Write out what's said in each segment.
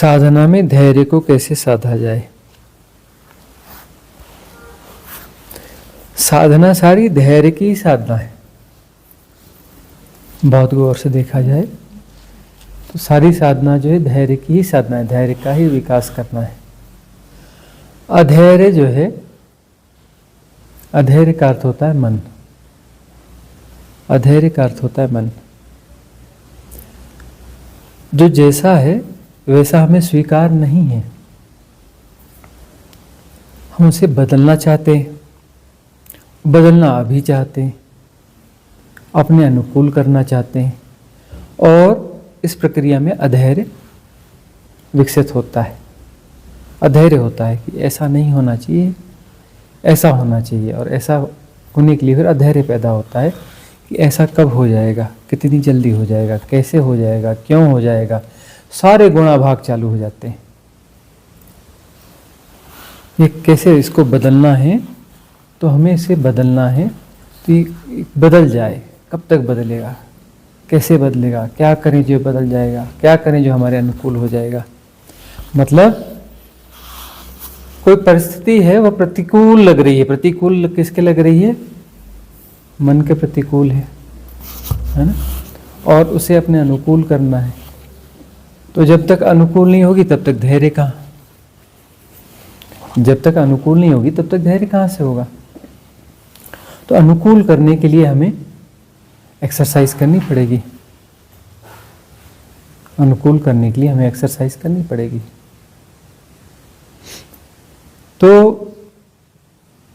साधना में धैर्य को कैसे साधा जाए। साधना सारी धैर्य की साधना है। बहुत गौर से देखा जाए तो सारी साधना जो है धैर्य की ही साधना है, धैर्य का ही विकास करना है। अधैर्य जो है, अधैर्य का अर्थ होता है मन। अधैर्य का अर्थ होता है मन। जो जैसा है वैसा हमें स्वीकार नहीं है, हम उसे बदलना चाहते हैं, बदलना अभी चाहते हैं, अपने अनुकूल करना चाहते हैं, और इस प्रक्रिया में अधैर्य विकसित होता है। अधैर्य होता है कि ऐसा नहीं होना चाहिए, ऐसा होना चाहिए, और ऐसा होने के लिए फिर अधैर्य पैदा होता है कि ऐसा कब हो जाएगा, कितनी जल्दी हो जाएगा, कैसे हो जाएगा, क्यों हो जाएगा, सारे गुणाभाग चालू हो जाते हैं। ये कैसे इसको बदलना है, तो हमें इसे बदलना है तो ये बदल जाए। कब तक बदलेगा, कैसे बदलेगा, क्या करें जो बदल जाएगा, क्या करें जो हमारे अनुकूल हो जाएगा। मतलब कोई परिस्थिति है वह प्रतिकूल लग रही है, प्रतिकूल किसके लग रही है, मन के प्रतिकूल है ना, और उसे अपने अनुकूल करना है। तो जब तक अनुकूल नहीं होगी तब तक धैर्य कहाँ, जब तक अनुकूल नहीं होगी तब तक धैर्य कहाँ से होगा। तो अनुकूल करने के लिए हमें एक्सरसाइज करनी पड़ेगी, अनुकूल करने के लिए हमें एक्सरसाइज करनी पड़ेगी। तो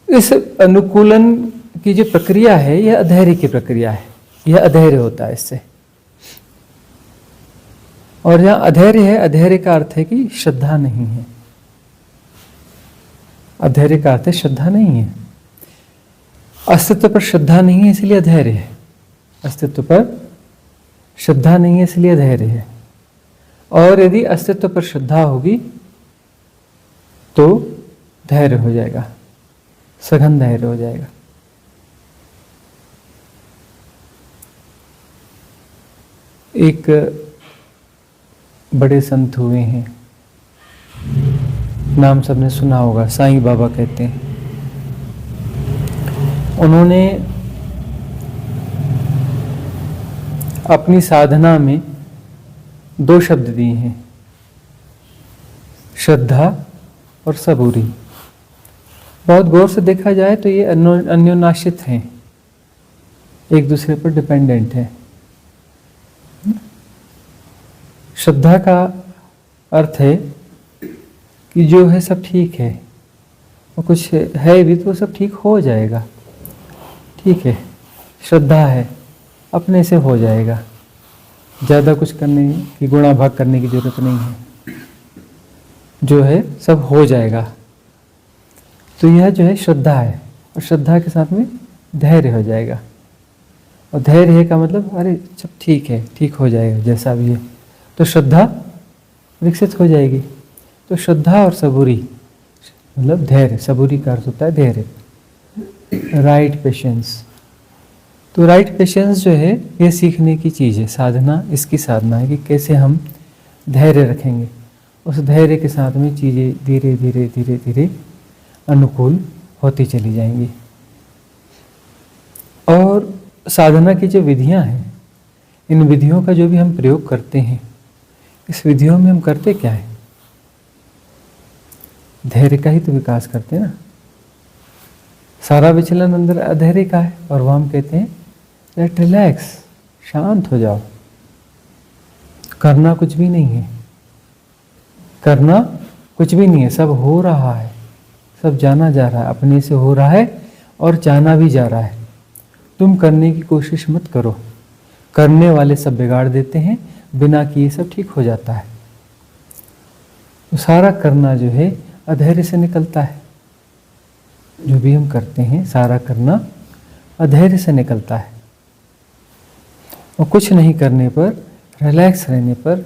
इस अनुकूलन की जो प्रक्रिया है यह अधैर्य की प्रक्रिया है, यह अधैर्य होता है इससे। और जहां अधैर्य है, अधैर्य का अर्थ है कि श्रद्धा नहीं है। अधैर्य का अर्थ है श्रद्धा नहीं है, अस्तित्व पर श्रद्धा नहीं है, इसलिए अधैर्य है। अस्तित्व पर श्रद्धा नहीं है इसलिए अधैर्य है। और यदि अस्तित्व पर श्रद्धा होगी तो धैर्य हो जाएगा, सघन धैर्य हो जाएगा। एक बड़े संत हुए हैं, नाम सबने सुना होगा, साईं बाबा कहते हैं। उन्होंने अपनी साधना में दो शब्द दिए हैं, श्रद्धा और सबूरी। बहुत गौर से देखा जाए तो ये अन्योनाश्रित हैं, एक दूसरे पर डिपेंडेंट हैं। श्रद्धा का अर्थ है कि जो है सब ठीक है, और कुछ है भी तो सब ठीक हो जाएगा, ठीक है, श्रद्धा है, अपने से हो जाएगा, ज़्यादा कुछ करने की, गुणा भाग करने की जरूरत नहीं है, जो है सब हो जाएगा। तो यह जो है श्रद्धा है, और श्रद्धा के साथ में धैर्य हो जाएगा। और धैर्य है का मतलब अरे सब ठीक है, ठीक हो जाएगा जैसा भी है, तो श्रद्धा विकसित हो जाएगी। तो श्रद्धा और सबूरी मतलब धैर्य, सबूरी का अर्थ होता है धैर्य, राइट पेशेंस। तो राइट पेशेंस जो है ये सीखने की चीज़ है, साधना इसकी साधना है कि कैसे हम धैर्य रखेंगे। उस धैर्य के साथ में चीज़ें धीरे धीरे धीरे धीरे अनुकूल होती चली जाएंगी। और साधना की जो विधियां हैं, इन विधियों का जो भी हम प्रयोग करते हैं, इस विधियों में हम करते क्या है, धैर्य का ही तो विकास करते हैं ना। सारा विचलन अंदर अधैर्य का है, और वह हम कहते हैं लेट रिलैक्स, शांत हो जाओ, करना कुछ भी नहीं है, करना कुछ भी नहीं है, सब हो रहा है, सब जाना जा रहा है, अपने से हो रहा है और जाना भी जा रहा है। तुम करने की कोशिश मत करो, करने वाले सब बिगाड़ देते हैं, बिना किए सब ठीक हो जाता है। तो सारा करना जो है अधैर्य से निकलता है, जो भी हम करते हैं सारा करना अधैर्य से निकलता है। और कुछ नहीं करने पर, रिलैक्स रहने पर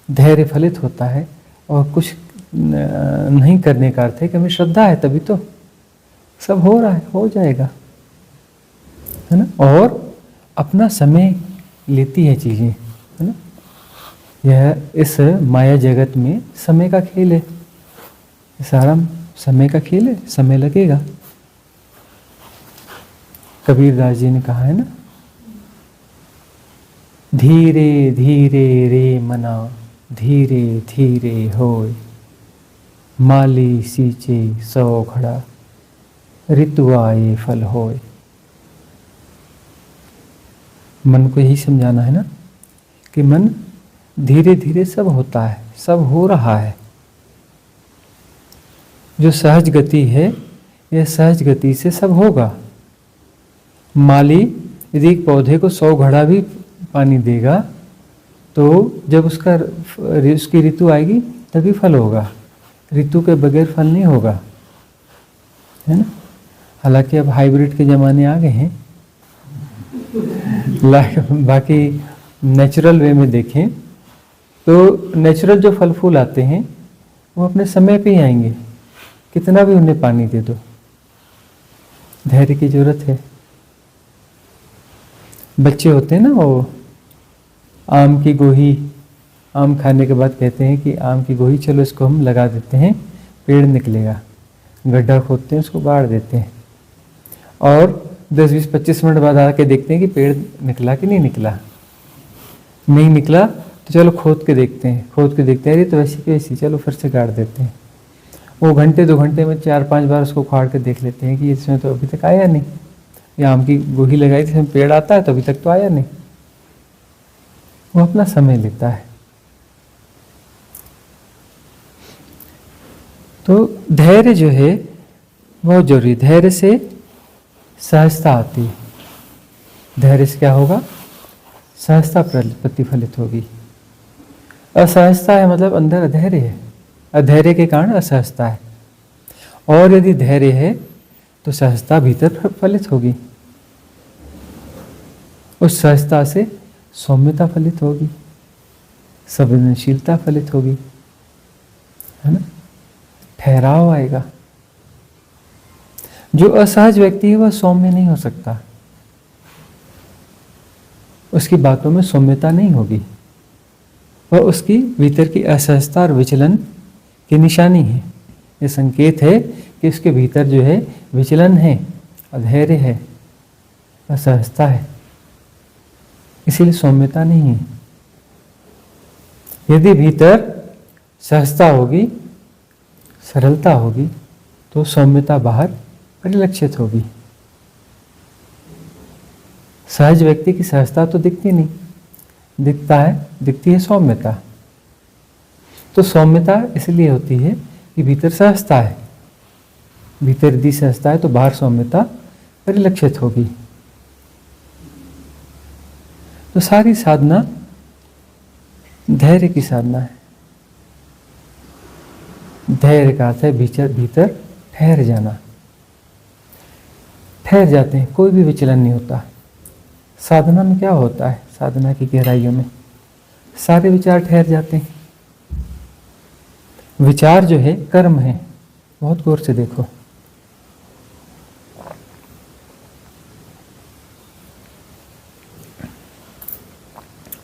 धैर्य फलित होता है। और कुछ नहीं करने का अर्थ है कि हमें श्रद्धा है, तभी तो सब हो रहा है, हो जाएगा, है ना। और अपना समय लेती है चीज़ें, है ना। यह इस माया जगत में समय का खेल है, सारा समय का खेल है, समय लगेगा। कबीरदास जी ने कहा है ना, धीरे धीरे रे मना धीरे धीरे होय, माली सींचे सौ घड़ा ऋतु आए फल होय। मन को यही समझाना है ना कि मन धीरे धीरे सब होता है, सब हो रहा है। जो सहज गति है, यह सहज गति से सब होगा। माली यदि एक पौधे को 100 घड़ा भी पानी देगा तो जब उसकी ऋतु आएगी तभी फल होगा, ऋतु के बगैर फल नहीं होगा, है ना। हालांकि अब हाइब्रिड के ज़माने आ गए हैं, बाकी नेचुरल वे में देखें तो नेचुरल जो फल फूल आते हैं वो अपने समय पे ही आएंगे, कितना भी उन्हें पानी दे दो। धैर्य की जरूरत है। बच्चे होते हैं ना, वो आम की गोही, आम खाने के बाद कहते हैं कि आम की गोही चलो इसको हम लगा देते हैं, पेड़ निकलेगा। गड्ढा खोदते हैं, उसको गाड़ देते हैं और 10-20-25 मिनट बाद आके देखते हैं कि पेड़ निकला कि नहीं निकला। नहीं निकला तो चलो खोद के देखते हैं, अरे तो वैसी की वैसी, चलो फिर से गाड़ देते हैं। वो घंटे 2 घंटे में 4-5 बार उसको उखाड़ के देख लेते हैं कि इसमें तो अभी तक आया नहीं, या आम की गोही लगाई थी, इसमें पेड़ आता है तो अभी तक तो आया नहीं। वो अपना समय लेता है। तो धैर्य जो है बहुत जरूरी। धैर्य से सहजता आती है। धैर्य से क्या होगा? सहजता प्रतिफलित होगी। असहजता है मतलब अंदर अधैर्य है, अधैर्य के कारण असहजता है। और यदि धैर्य है तो सहजता भीतर फलित होगी, उस सहजता से सौम्यता फलित होगी, संवेदनशीलता फलित होगी, है ना, ठहराव आएगा। जो असहज व्यक्ति है वह सौम्य नहीं हो सकता, उसकी बातों में सौम्यता नहीं होगी, वह उसकी भीतर की असहजता और विचलन की निशानी है। यह संकेत है कि उसके भीतर जो है विचलन है, अधैर्य है, असहजता है, इसीलिए सौम्यता नहीं है। यदि भीतर सहजता होगी, सरलता होगी तो सौम्यता बाहर परिलक्षित होगी। सहज व्यक्ति की सहजता तो दिखती नहीं, दिखती है सौम्यता। तो सौम्यता इसलिए होती है कि भीतर सहजता है, भीतर यदि सहजता है तो बाहर सौम्यता परिलक्षित होगी। तो सारी साधना धैर्य की साधना है। धैर्य का अर्थ है भीतर ठहर जाना। ठहर जाते हैं, कोई भी विचलन नहीं होता। साधना में क्या होता है? साधना की गहराइयों में सारे विचार ठहर जाते हैं। विचार जो है कर्म है, बहुत गौर से देखो।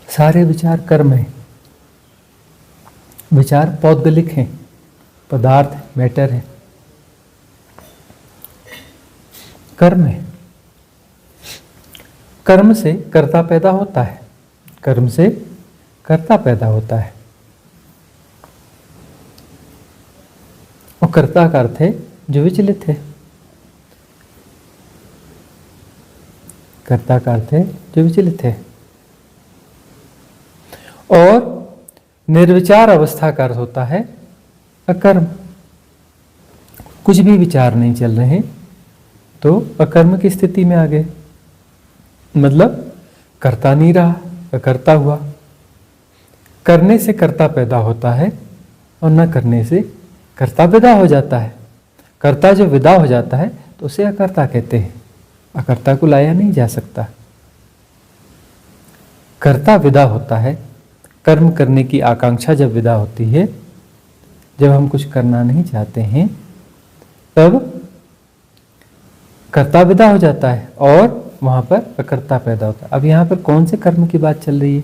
सारे विचार कर्म है। विचार पौद्गलिक हैं, पदार्थ, मैटर है, कर्म है। कर्म से कर्ता पैदा होता है, कर्म से कर्ता पैदा होता है। और कर्ता का अर्थ है जो विचलित है, कर्ता का अर्थ है जो विचलित है। और निर्विचार अवस्था का अर्थ होता है अकर्म। कुछ भी विचार नहीं चल रहे तो अकर्म की स्थिति में आ गए, मतलब करता नहीं रहा, अकर्ता हुआ। करने से कर्ता पैदा होता है और न करने से कर्ता विदा हो जाता है। कर्ता जो विदा हो जाता है तो उसे अकर्ता कहते हैं। अकर्ता को लाया नहीं जा सकता। कर्ता विदा होता है, कर्म करने की आकांक्षा जब विदा होती है, जब हम कुछ करना नहीं चाहते हैं तब कर्ता विदा हो जाता है और वहां पर अकर्ता पैदा होता है। अब यहाँ पर कौन से कर्म की बात चल रही है?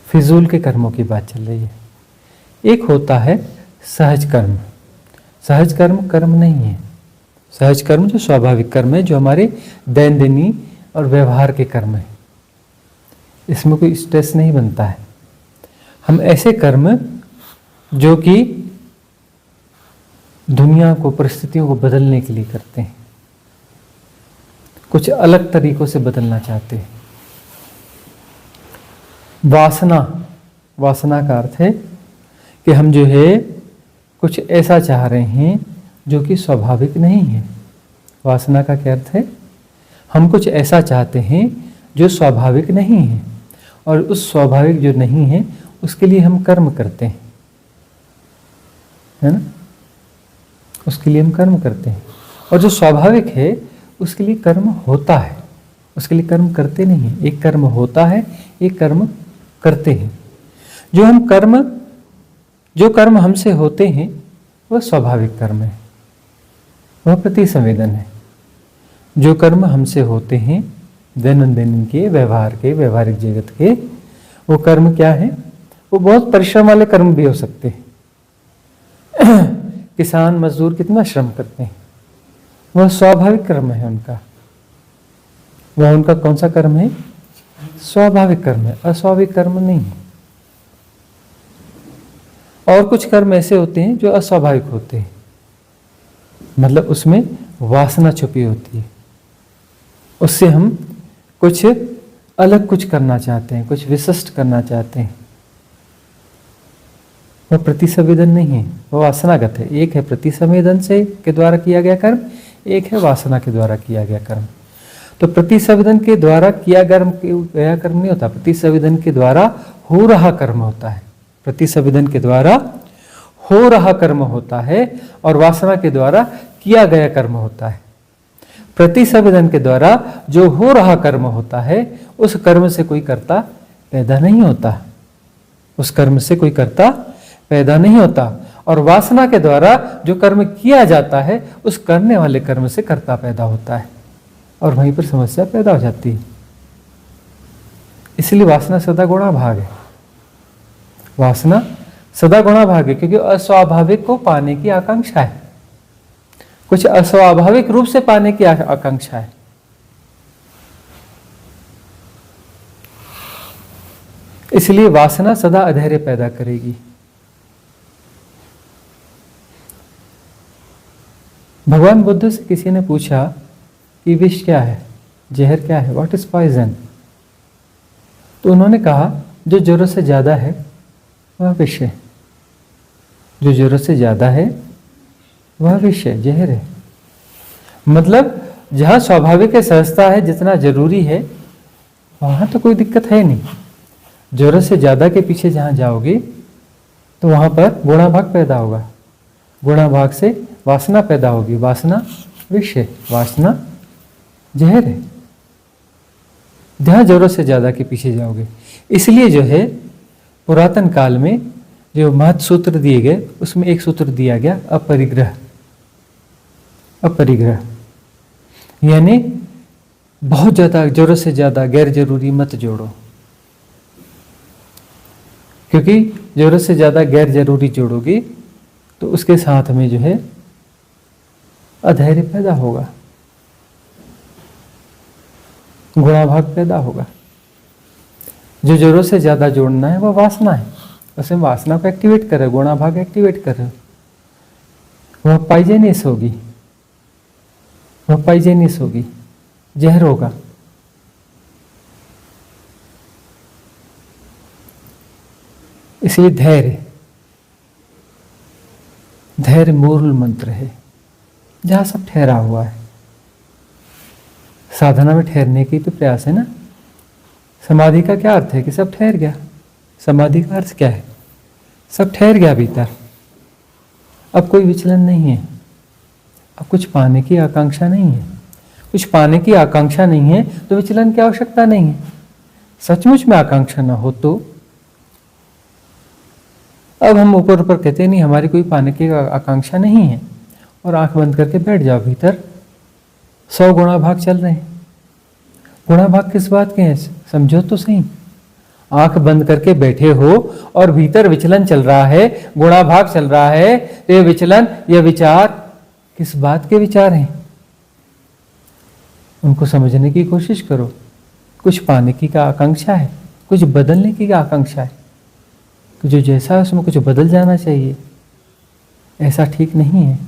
फिजूल के कर्मों की बात चल रही है। एक होता है सहज कर्म। सहज कर्म कर्म नहीं है। सहज कर्म जो स्वाभाविक कर्म है, जो हमारे दैनंदिनी और व्यवहार के कर्म है, इसमें कोई स्ट्रेस नहीं बनता है। हम ऐसे कर्म जो कि दुनिया को, परिस्थितियों को बदलने के लिए करते हैं, कुछ अलग तरीकों से बदलना चाहते हैं। वासना, वासना का अर्थ है कि हम जो है कुछ ऐसा चाह रहे हैं जो कि स्वाभाविक नहीं है। वासना का क्या अर्थ है? हम कुछ ऐसा चाहते हैं जो स्वाभाविक नहीं है, और उस स्वाभाविक जो नहीं है उसके लिए हम कर्म करते हैं, है ना? उसके लिए हम कर्म करते हैं। और जो स्वाभाविक है उसके लिए कर्म होता है, उसके लिए कर्म करते नहीं हैं। एक कर्म होता है, एक कर्म करते हैं। जो कर्म हमसे होते हैं वह स्वाभाविक कर्म है, वह प्रतिसंवेदन है। जो कर्म हमसे होते हैं दैनंदिन के, व्यवहार के, व्यवहारिक जगत के, वो कर्म क्या है? वो बहुत परिश्रम वाले कर्म भी हो सकते हैं। किसान मजदूर कितना श्रम करते हैं, वह स्वाभाविक कर्म है उनका। वह उनका कौन सा कर्म है? स्वाभाविक कर्म है, अस्वाभाविक कर्म नहीं है। और कुछ कर्म ऐसे होते हैं जो अस्वाभाविक होते हैं, मतलब उसमें वासना छुपी होती है, उससे हम कुछ अलग कुछ करना चाहते हैं, कुछ विशिष्ट करना चाहते हैं। वह प्रतिसंवेदन नहीं है, वह वासनागत है। एक है प्रतिसंवेदन से के द्वारा किया गया कर्म, एक है वासना के द्वारा किया गया कर्म। तो प्रतिसंवेदन के द्वारा किया गया कर्म नहीं होता, प्रतिसंवेदन के द्वारा हो रहा कर्म होता है। प्रतिसंवेदन के द्वारा हो रहा कर्म होता है और वासना के द्वारा किया गया कर्म होता है। प्रतिसंवेदन के द्वारा जो हो रहा कर्म होता है उस कर्म से कोई कर्ता पैदा नहीं होता, उस कर्म से कोई कर्ता पैदा नहीं होता। और वासना के द्वारा जो कर्म किया जाता है उस करने वाले कर्म से कर्ता पैदा होता है, और वहीं पर समस्या पैदा हो जाती है। इसलिए वासना सदा गुणा भाग है। वासना सदा गुणा भाग है, क्योंकि अस्वाभाविक को पाने की आकांक्षा है, कुछ अस्वाभाविक रूप से पाने की आकांक्षा है। इसलिए वासना सदा अधैर्य पैदा करेगी। भगवान बुद्ध से किसी ने पूछा कि विष क्या है, जहर क्या है, व्हाट इज पॉइजन? तो उन्होंने कहा जो जरूरत से ज्यादा है वह विष है, जो जरूरत से ज्यादा है वह विष है, जहर है। मतलब जहां स्वाभाविक है, सहजता है, जितना जरूरी है वहां तो कोई दिक्कत है नहीं। जरूरत से ज्यादा के पीछे जहां जाओगे तो वहां पर गुणाभाग पैदा होगा, गुणाभाग से वासना पैदा होगी, वासना विष है, वासना जहर है, जहां जरूरत से ज्यादा के पीछे जाओगे। इसलिए जो है पुरातन काल में जो महत् सूत्र दिए गए उसमें एक सूत्र दिया गया अपरिग्रह। अपरिग्रह यानी बहुत ज्यादा, जरूरत से ज्यादा गैर जरूरी मत जोड़ो, क्योंकि जरूरत से ज्यादा गैर जरूरी जोड़ोगे तो उसके साथ में जो है अधैर्य पैदा होगा, गुणाभाग पैदा होगा। जो जरूरत से ज्यादा जोड़ना है वह वासना है, उसे वासना को एक्टिवेट करे, गुणाभाग एक्टिवेट करे, वह पाइजेनियस होगी, वह पाइजेनियस होगी, जहर होगा। इसलिए धैर्य, धैर्य मूल मंत्र है, जहां सब ठहरा हुआ है। साधना में ठहरने की तो प्रयास है ना। समाधि का क्या अर्थ है? कि सब ठहर गया। समाधि का अर्थ क्या है? सब ठहर गया भीतर, अब कोई विचलन नहीं है, अब कुछ पाने की आकांक्षा नहीं है। कुछ पाने की आकांक्षा नहीं है तो विचलन की आवश्यकता नहीं है। सचमुच में आकांक्षा ना हो तो अब हम ऊपर ऊपर कहते नहीं हमारी कोई पाने की आकांक्षा नहीं है, और आंख बंद करके बैठ जाओ, भीतर 100 गुणाभाग चल रहे हैं। गुणाभाग किस बात के हैं समझो तो सही। आंख बंद करके बैठे हो और भीतर विचलन चल रहा है, गुणाभाग चल रहा है, तो ये विचलन, ये विचार किस बात के विचार हैं? उनको समझने की कोशिश करो। कुछ पाने की क्या आकांक्षा है, कुछ बदलने की क्या आकांक्षा है, कि जो जैसा है उसमें कुछ बदल जाना चाहिए। ऐसा ठीक नहीं है,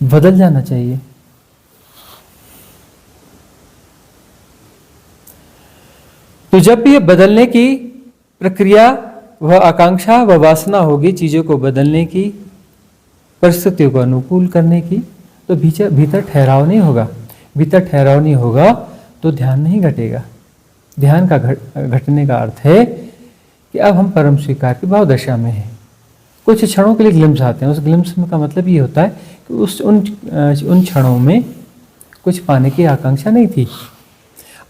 बदल जाना चाहिए। तो जब भी ये बदलने की प्रक्रिया, वह आकांक्षा, वह वासना होगी चीजों को बदलने की, परिस्थितियों को अनुकूल करने की, तो भीतर ठहराव नहीं होगा। भीतर ठहराव नहीं होगा तो ध्यान नहीं घटेगा। ध्यान का घटने का अर्थ है कि अब हम परम स्वीकार की भाव दशा में हैं। कुछ क्षणों के लिए ग्लिम्स आते हैं। उस ग्लिम्स का मतलब ये होता है कि उन क्षणों में कुछ पाने की आकांक्षा नहीं थी।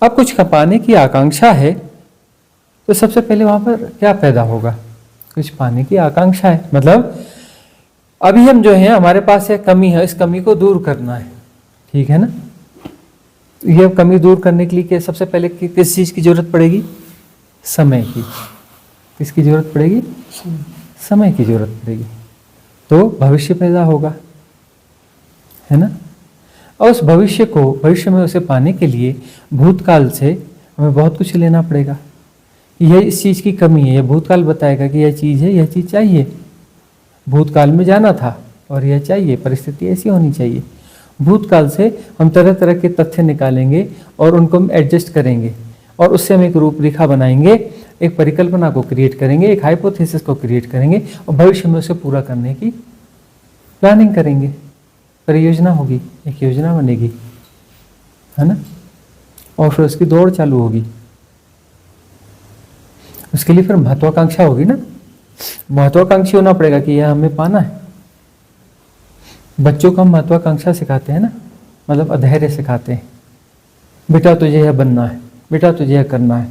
अब कुछ पाने की आकांक्षा है, तो सबसे पहले वहां पर क्या पैदा होगा? कुछ पाने की आकांक्षा है, मतलब अभी हम जो है, हमारे पास एक कमी है, इस कमी को दूर करना है, ठीक है ना? यह कमी दूर करने के लिए सबसे पहले किस चीज की जरूरत पड़ेगी? समय की। किसकी जरूरत पड़ेगी? समय की जरूरत पड़ेगी। तो भविष्य पैदा होगा, है ना? और उस भविष्य में उसे पाने के लिए भूतकाल से हमें बहुत कुछ लेना पड़ेगा। यह इस चीज की कमी है, यह भूतकाल बताएगा कि यह चीज है, यह चीज चाहिए। भूतकाल में जाना था और यह चाहिए, परिस्थिति ऐसी होनी चाहिए। भूतकाल से हम तरह तरह के तथ्य निकालेंगे और उनको हम एडजस्ट करेंगे और उससे हम एक रूपरेखा बनाएंगे, एक परिकल्पना को क्रिएट करेंगे, एक हाइपोथेसिस को क्रिएट करेंगे और भविष्य में उसे पूरा करने की प्लानिंग करेंगे। परियोजना होगी, एक योजना बनेगी, है ना? और फिर उसकी दौड़ चालू होगी। उसके लिए फिर महत्वाकांक्षा होगी ना। महत्वाकांक्षी होना पड़ेगा कि यह हमें पाना है। बच्चों को हम महत्वाकांक्षा सिखाते हैं ना, मतलब अधैर्य सिखाते हैं। बेटा तुझे यह बनना है, बेटा तुझे यह करना है।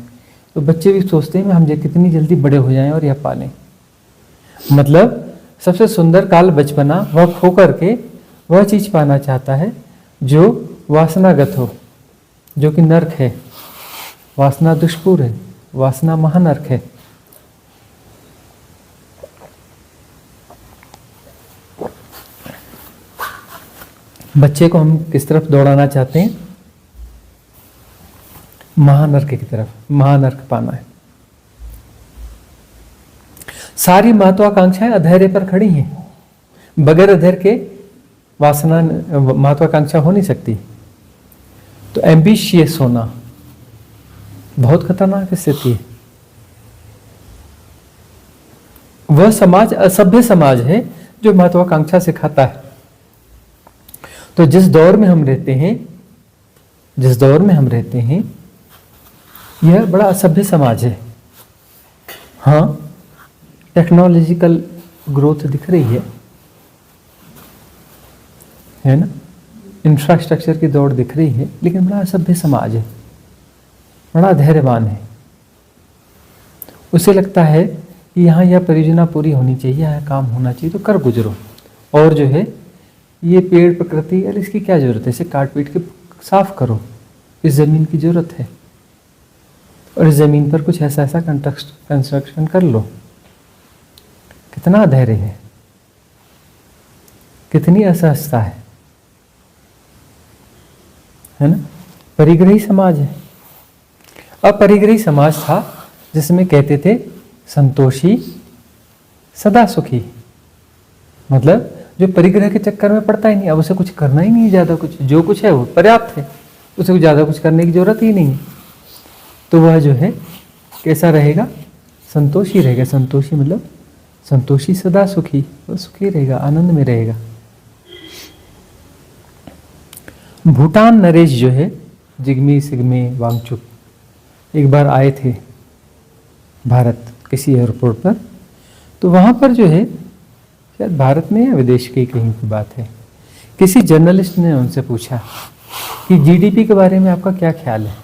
तो बच्चे भी सोचते हैं हम कितनी जल्दी बड़े हो जाएं और यह पालें। मतलब सबसे सुंदर काल बचपना, वह खो करके वह चीज पाना चाहता है जो वासनागत हो, जो कि नर्क है। वासना दुष्पूर है, वासना महानर्क है। बच्चे को हम किस तरफ दौड़ाना चाहते हैं? महानर्क की तरफ। महानर्क पाना है। सारी महत्वाकांक्षाएं अधैर्य पर खड़ी हैं। बगैर अधैर्य के वासना महत्वाकांक्षा हो नहीं सकती। तो एम्बिशियस होना बहुत खतरनाक स्थिति है। वह समाज असभ्य समाज है जो महत्वाकांक्षा सिखाता है। तो जिस दौर में हम रहते हैं, यह बड़ा असभ्य समाज है। हाँ, टेक्नोलॉजिकल ग्रोथ दिख रही है ना? इंफ्रास्ट्रक्चर की दौड़ दिख रही है, लेकिन बड़ा असभ्य समाज है, बड़ा धैर्यवान है। उसे लगता है कि यहाँ यह परियोजना पूरी होनी चाहिए, यह काम होना चाहिए, तो कर गुजरो। और जो है ये पेड़ प्रकृति, अरे इसकी क्या जरूरत है, इसे काट पीट के साफ करो, इस जमीन की जरूरत है, और इस जमीन पर कुछ ऐसा कंस्ट्रक्शन कर लो। कितना धैर्य है, कितनी असहजता है ना? परिग्रही समाज है। अपरिग्रही समाज था जिसमें कहते थे संतोषी सदा सुखी। मतलब जो परिग्रह के चक्कर में पड़ता ही नहीं, अब उसे कुछ करना ही नहीं है ज्यादा, कुछ जो कुछ है वो पर्याप्त है, उसे कुछ ज्यादा कुछ करने की जरूरत ही नहीं है। तो वह जो है कैसा रहेगा? संतोषी रहेगा। संतोषी मतलब संतोषी सदा सुखी, वह सुखी रहेगा, आनंद में रहेगा। भूटान नरेश जो है, जिग्मे सिग्मे वांगचुक, एक बार आए थे भारत किसी एयरपोर्ट पर। तो वहाँ पर जो है, शायद भारत में या विदेश की कहीं की बात है, किसी जर्नलिस्ट ने उनसे पूछा कि जीडीपी के बारे में आपका क्या ख्याल है?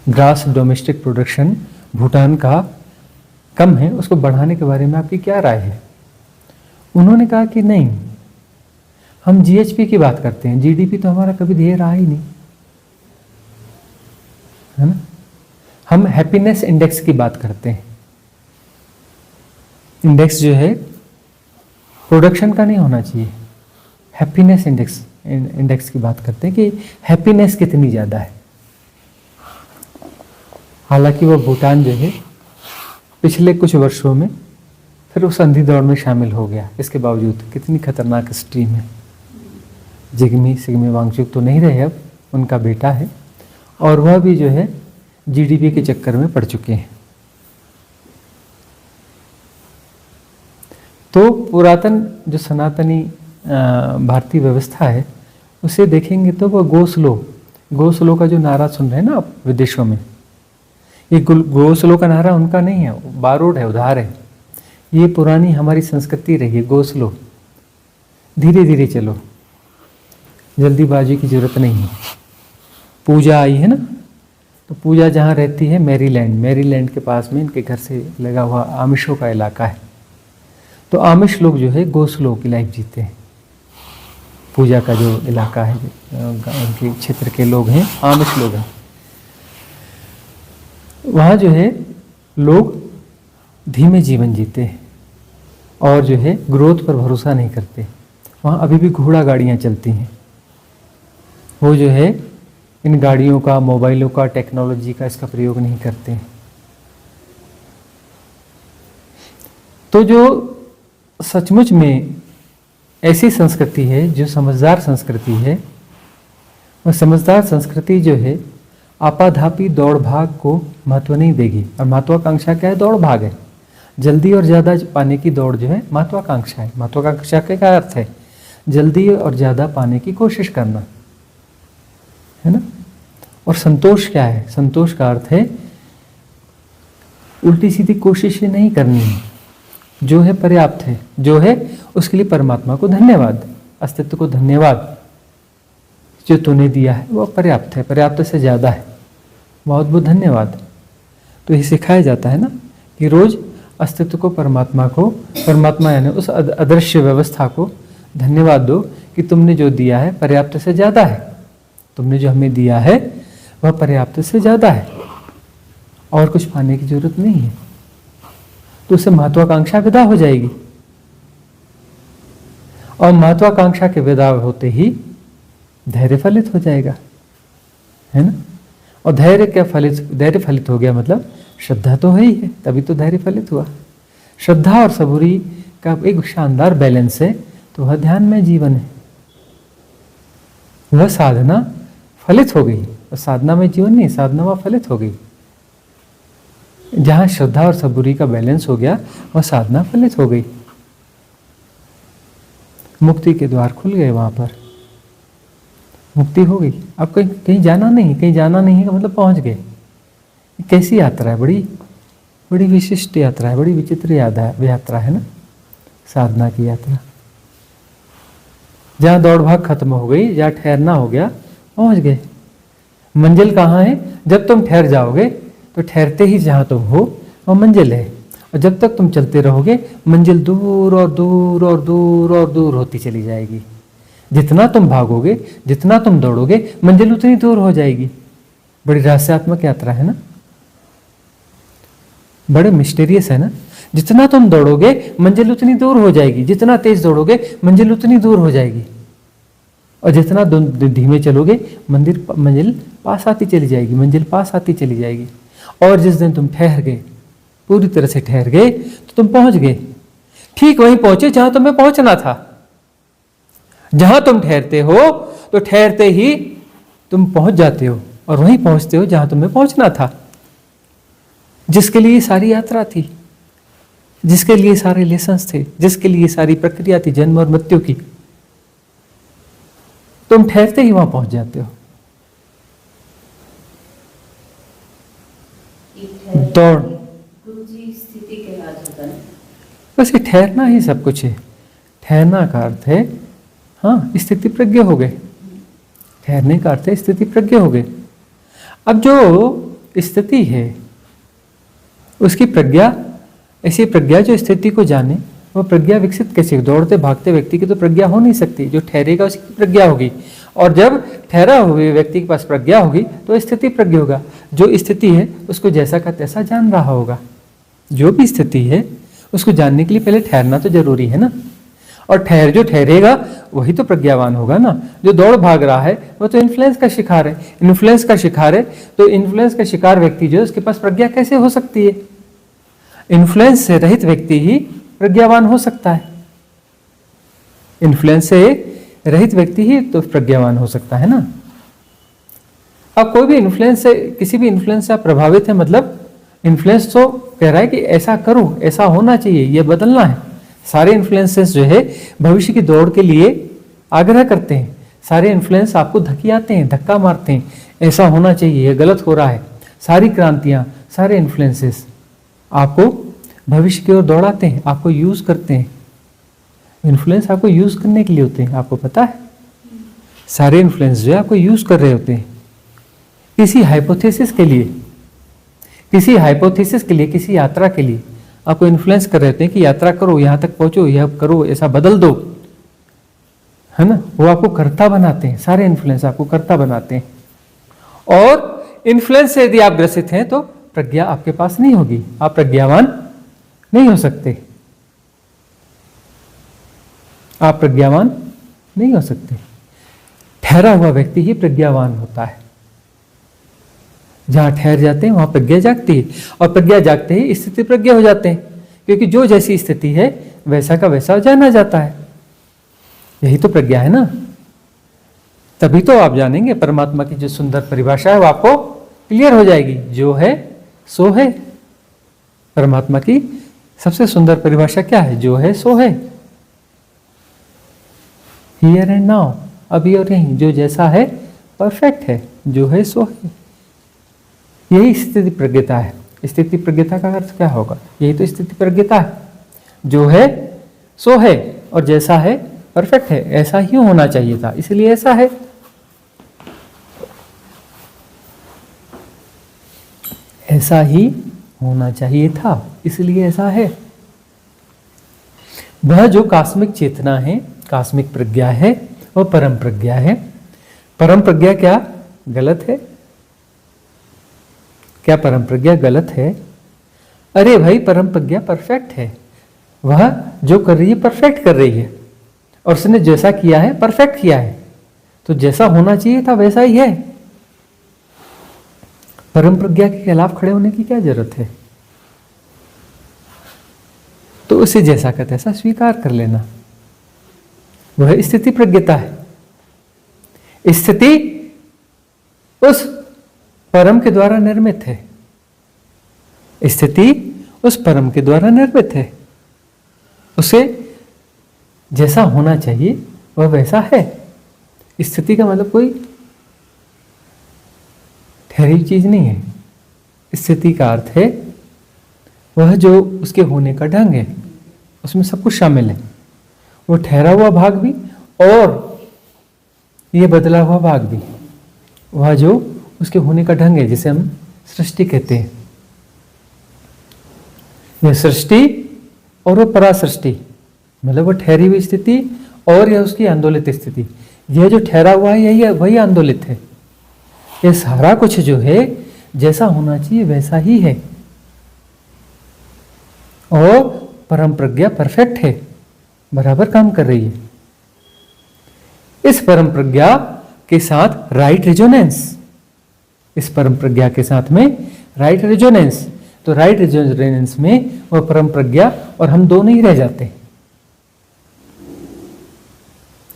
ग्रास डोमेस्टिक प्रोडक्शन भूटान का कम है, उसको बढ़ाने के बारे में आपकी क्या राय है? उन्होंने कहा कि नहीं, हम जीएचपी की बात करते हैं, जीडीपी तो हमारा कभी ध्येय रहा ही नहीं। है ना। हम हैप्पीनेस इंडेक्स की बात करते हैं। इंडेक्स जो है प्रोडक्शन का नहीं होना चाहिए, हैप्पीनेस इंडेक्स की बात करते हैं कि हैप्पीनेस कितनी ज़्यादा है। हालांकि वो भूटान जो है पिछले कुछ वर्षों में फिर उस अंधी दौड़ में शामिल हो गया। इसके बावजूद कितनी खतरनाक स्ट्रीम है। सिग्मे वांगचुक तो नहीं रहे, अब उनका बेटा है और वह भी जो है जीडीपी के चक्कर में पड़ चुके हैं। तो पुरातन जो सनातनी भारतीय व्यवस्था है उसे देखेंगे तो वह गो स्लो का जो नारा सुन रहे हैं ना आप विदेशों में, ये गो स्लो का नारा उनका नहीं है, बारोड है, उधार है। ये पुरानी हमारी संस्कृति रही है, गो स्लो, धीरे धीरे चलो, जल्दीबाजी की जरूरत नहीं है। पूजा आई है ना, तो पूजा जहाँ रहती है मैरीलैंड के पास में इनके घर से लगा हुआ आमिशों का इलाका है। तो आमिश लोग जो है गो स्लो की लाइफ जीते हैं। पूजा का जो इलाका है, उनके क्षेत्र के लोग हैं, आमिश लोग हैं। वहाँ जो है लोग धीमे जीवन जीते हैं और जो है ग्रोथ पर भरोसा नहीं करते। वहाँ अभी भी घोड़ा गाड़ियाँ चलती हैं। वो जो है इन गाड़ियों का, मोबाइलों का, टेक्नोलॉजी का इसका प्रयोग नहीं करते हैं। तो जो सचमुच में ऐसी संस्कृति है जो समझदार संस्कृति है, वह समझदार संस्कृति जो है आपाधापी दौड़ भाग को महत्व नहीं देगी। और महत्वाकांक्षा क्या है? दौड़ भाग है। जल्दी और ज़्यादा पाने की दौड़ जो है महत्वाकांक्षा है। महत्वाकांक्षा का क्या अर्थ है? जल्दी और ज़्यादा पाने की कोशिश करना, है ना। और संतोष क्या है? संतोष का अर्थ है उल्टी सीधी कोशिशें नहीं करनी है, जो है पर्याप्त है, जो है उसके लिए परमात्मा को धन्यवाद, अस्तित्व को धन्यवाद, जो तूने दिया है वह पर्याप्त है, पर्याप्त से ज़्यादा है, बहुत बहुत धन्यवाद। तो ये सिखाया जाता है ना कि रोज़ अस्तित्व को, परमात्मा यानी उस अदृश्य व्यवस्था को धन्यवाद दो कि तुमने जो दिया है पर्याप्त से ज़्यादा है। तुमने जो हमें दिया है वह पर्याप्त से ज़्यादा है और कुछ पाने की जरूरत नहीं है। तो उससे महत्वाकांक्षा विदा हो जाएगी और महत्वाकांक्षा के विदा होते ही धैर्य फलित हो जाएगा, है ना। और धैर्य फलित हो गया मतलब श्रद्धा तो है ही है, तभी तो धैर्य फलित हुआ। श्रद्धा और सबूरी का एक शानदार बैलेंस है, तो वह ध्यान में जीवन है। वह साधना फलित हो गई, और साधना में जीवन नहीं, साधना वह फलित हो गई। जहां श्रद्धा और सबूरी का बैलेंस हो गया वह साधना फलित हो गई। मुक्ति के द्वार खुल गए, वहां पर मुक्ति हो गई। अब कहीं जाना नहीं का मतलब पहुंच गए। कैसी यात्रा है? बड़ी विशिष्ट यात्रा है, बड़ी विचित्र यात्रा है ना, साधना की यात्रा। जहां दौड़ भाग खत्म हो गई, जहां ठहरना हो गया, पहुंच गए। मंजिल कहाँ है? जब तुम ठहर जाओगे तो ठहरते ही जहां तुम हो वह मंजिल है, और जब तक तुम चलते रहोगे मंजिल दूर और दूर और दूर और दूर होती चली जाएगी। जितना तुम भागोगे, जितना तुम दौड़ोगे, मंजिल उतनी दूर हो जाएगी। बड़ी रहस्यात्मक यात्रा है ना, बड़े मिस्टीरियस है ना। जितना तुम दौड़ोगे मंजिल उतनी दूर हो जाएगी, जितना तेज दौड़ोगे मंजिल उतनी दूर हो जाएगी, और जितना धीमे चलोगे मंजिल पास आती चली जाएगी, मंजिल पास आती चली जाएगी। और जिस दिन तुम ठहर गए, पूरी तरह से ठहर गए, तो तुम पहुंच गए, ठीक वहीं पहुंचे जहां तुम्हें पहुंचना था। जहां तुम ठहरते हो तो ठहरते ही तुम पहुंच जाते हो, और वहीं पहुंचते हो जहां तुम्हें पहुंचना था, जिसके लिए सारी यात्रा थी, जिसके लिए सारे लेसन्स थे, जिसके लिए सारी प्रक्रिया थी जन्म और मृत्यु की। तुम ठहरते ही वहां पहुंच जाते हो। दौड़ स्थिति के राज होता है। वैसे ठहरना ही सब कुछ है। ठहरना का अर्थ है, हाँ, स्थिति प्रज्ञ हो गए। ठहरने का अर्थ है स्थिति प्रज्ञ हो गए। अब जो स्थिति है उसकी प्रज्ञा, ऐसी प्रज्ञा जो स्थिति को जाने, वह प्रज्ञा विकसित कैसे? दौड़ते भागते व्यक्ति की तो प्रज्ञा हो नहीं सकती। जो ठहरेगा उसकी प्रज्ञा होगी, और जब ठहरा हुए व्यक्ति के पास प्रज्ञा होगी तो स्थिति प्रज्ञ होगा। जो स्थिति है उसको जैसा का तैसा जान रहा होगा। जो भी स्थिति है उसको जानने के लिए पहले ठहरना तो जरूरी है ना, और जो ठहरेगा वही तो प्रज्ञावान होगा ना। जो दौड़ भाग रहा है वो तो इन्फ्लुएंस का शिकार है, इन्फ्लुएंस का शिकार है, तो इन्फ्लुएंस का शिकार व्यक्ति जो है उसके पास प्रज्ञा कैसे हो सकती है? इन्फ्लुएंस से रहित व्यक्ति ही प्रज्ञावान हो सकता है। इन्फ्लुएंस से रहित व्यक्ति ही तो प्रज्ञावान हो सकता है ना। अब कोई भी इन्फ्लुएंस से, किसी भी इन्फ्लुएंस से आप प्रभावित है, मतलब इन्फ्लुएंस तो कह रहा है कि ऐसा करो, ऐसा होना चाहिए, ये बदलना है। सारे इन्फ्लुएंसेस जो है भविष्य की दौड़ के लिए आग्रह करते हैं। सारे इन्फ्लुएंस आपको धकियाते हैं, धक्का मारते हैं, ऐसा होना चाहिए, ये गलत हो रहा है। सारी क्रांतियां, सारे इन्फ्लुएंसेस आपको भविष्य की ओर दौड़ाते हैं, आपको यूज करते हैं। इन्फ्लुएंस आपको यूज करने के लिए होते हैं, आपको पता है। सारे इन्फ्लुएंस जो है आपको यूज कर रहे होते हैं किसी हाइपोथेसिस के लिए, किसी हाइपोथेसिस के लिए, किसी यात्रा के लिए आपको इन्फ्लुएंस कर रहे होते हैं कि यात्रा करो, यहां तक पहुंचो, यह करो, ऐसा बदल दो, है ना। वो आपको कर्ता बनाते हैं, सारे इन्फ्लुएंस आपको कर्ता बनाते हैं। और इन्फ्लुएंस से यदि आप ग्रसित हैं तो प्रज्ञा आपके पास नहीं होगी, आप प्रज्ञावान नहीं हो सकते, आप प्रज्ञावान नहीं हो सकते। ठहरा हुआ व्यक्ति ही प्रज्ञावान होता है। जहां ठहर जाते हैं वहां प्रज्ञा जागती है, और प्रज्ञा जागते ही स्थिति प्रज्ञा हो जाते हैं, क्योंकि जो जैसी स्थिति है वैसा का वैसा जाना जाता है। यही तो प्रज्ञा है ना। तभी तो आप जानेंगे परमात्मा की जो सुंदर परिभाषा है वो आपको क्लियर हो जाएगी। जो है सो है। परमात्मा की सबसे सुंदर परिभाषा क्या है? जो है सो है, हियर एंड नाउ, अभी और यहीं। जो जैसा है परफेक्ट है, जो है सो है। यही स्थिति प्रज्ञता है। स्थिति प्रज्ञता का अर्थ क्या होगा? यही तो स्थिति प्रज्ञता है। जो है सो है, और जैसा है परफेक्ट है, ऐसा ही होना चाहिए था, इसलिए ऐसा है। ऐसा ही होना चाहिए था, इसलिए ऐसा है। वह जो कास्मिक चेतना है, कास्मिक प्रज्ञा है, वह परम प्रज्ञा है। परम प्रज्ञा क्या गलत है? क्या परम प्रज्ञा गलत है? अरे भाई, परम प्रज्ञा परफेक्ट है। वह जो कर रही है परफेक्ट कर रही है, और उसने जैसा किया है परफेक्ट किया है, तो जैसा होना चाहिए था वैसा ही है। परम प्रज्ञा के खिलाफ खड़े होने की क्या जरूरत है? तो उसे जैसा का तैसा स्वीकार कर लेना, वह स्थिति प्रज्ञता है। स्थिति उस परम के द्वारा निर्मित है। स्थिति उस परम के द्वारा निर्मित है। उसे जैसा होना चाहिए वह वैसा है। स्थिति का मतलब कोई ठहरी हुई चीज नहीं है। स्थिति का अर्थ है वह जो उसके होने का ढंग है, उसमें सब कुछ शामिल है। वो ठहरा हुआ भाग भी और ये बदला हुआ भाग भी। वह जो उसके होने का ढंग है, जिसे हम सृष्टि कहते हैं। यह सृष्टि और वो परासृष्टि, मतलब वो ठहरी हुई स्थिति और यह उसकी आंदोलित स्थिति। यह जो ठहरा हुआ है यही वही आंदोलित है। यह सारा कुछ जो है जैसा होना चाहिए वैसा ही है, और परम प्रज्ञा परफेक्ट है, बराबर काम कर रही है। इस परम प्रज्ञा के साथ राइट रेजोनेंस, इस परम प्रज्ञा के साथ में राइट रेजोनेंस, तो राइट रेजोनेंस में वह परम प्रज्ञा और हम दोनों ही रह जाते।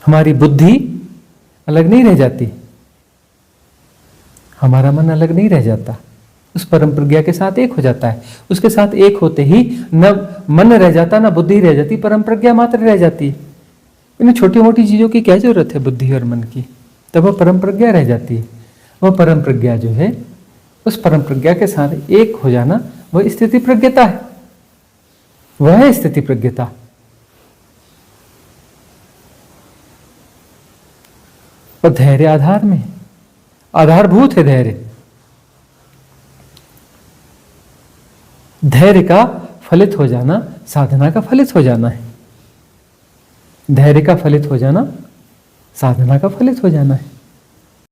हमारी बुद्धि अलग नहीं रह जाती, हमारा मन अलग नहीं रह जाता, उस परम प्रज्ञा के साथ एक हो जाता है। उसके साथ एक होते ही न मन रह जाता, न बुद्धि रह जाती, परम प्रज्ञा मात्र रह जाती है। इन छोटी मोटी चीजों की क्या जरूरत है बुद्धि और मन की? तब वह परम प्रज्ञा रह जाती है। वह परम प्रज्ञा जो है, उस परम प्रज्ञा के साथ एक हो जाना, वह स्थिति प्रज्ञता है। वह है स्थिति प्रज्ञता। और धैर्य आधार में, आधारभूत है धैर्य। धैर्य का फलित हो जाना साधना का फलित हो जाना है। धैर्य का फलित हो जाना साधना का फलित हो जाना है।